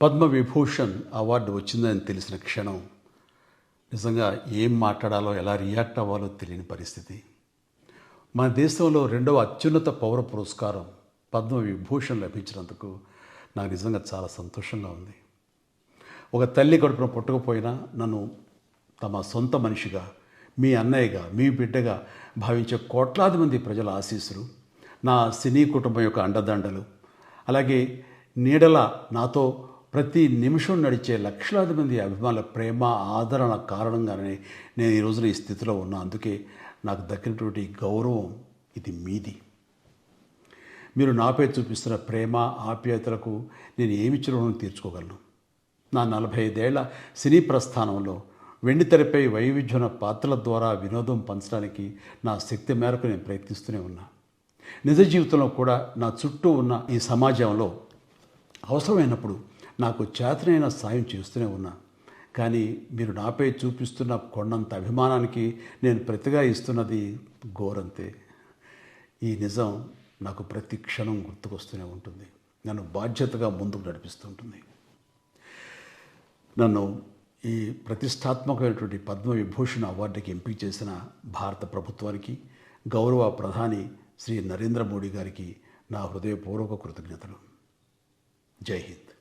Padma Vibhushan award వచ్చిందని తెలిసిన క్షణం నిజంగా ఏం మాట్లాడాలో ఎలా రియాక్ట్ అవ్వాలో తెలియని పరిస్థితి. మన దేశంలో రెండవ అత్యున్నత పౌర పురస్కారం పద్మవిభూషణ్ లభించినందుకు నాకు నిజంగా చాలా సంతోషంగా ఉంది. ఒక తల్లి కడుపున పుట్టకపోయినా నన్ను తమ సొంత మనిషిగా, మీ అన్నయ్యగా, మీ బిడ్డగా భావించే కోట్లాది మంది ప్రజల ఆశీస్సులు, నా సినీ కుటుంబం యొక్క అండదండలు, అలాగే నీడల నాతో ప్రతి నిమిషం నడిచే లక్షలాది మంది అభిమానుల ప్రేమ, ఆదరణ కారణంగానే నేను ఈ రోజున ఈ స్థితిలో ఉన్నా. అందుకే నాకు దక్కినటువంటి గౌరవం ఇది మీది. మీరు నాపై చూపిస్తున్న ప్రేమ, ఆప్యాయతలకు నేను ఏమి రుణం తీర్చుకోగలను? నా 45 ఏళ్ల సినీ ప్రస్థానంలో వెండితెరపై వైవిధ్యమైన పాత్రల ద్వారా వినోదం పంచడానికి నా శక్తి మేరకు నేను ప్రయత్నిస్తూనే ఉన్నా. నిజ జీవితంలో కూడా నా చుట్టూ ఉన్న ఈ సమాజంలో అవసరమైనప్పుడు నాకు చేతనైన సాయం చేస్తూనే ఉన్నా. కానీ మీరు నాపై చూపిస్తున్న కొండంత అభిమానానికి నేను ప్రతిగా ఇస్తున్నది గోరంతే. ఈ నిజం నాకు ప్రతి క్షణం గుర్తుకొస్తూనే ఉంటుంది, నన్ను బాధ్యతగా ముందుకు నడిపిస్తుంటుంది. నన్ను ఈ ప్రతిష్టాత్మకమైనటువంటి పద్మవిభూషణ్ అవార్డుకి ఎంపిక చేసిన భారత ప్రభుత్వానికి, గౌరవ ప్రధాని శ్రీ నరేంద్ర మోడీ గారికి నా హృదయపూర్వక కృతజ్ఞతలు. జై హింద్.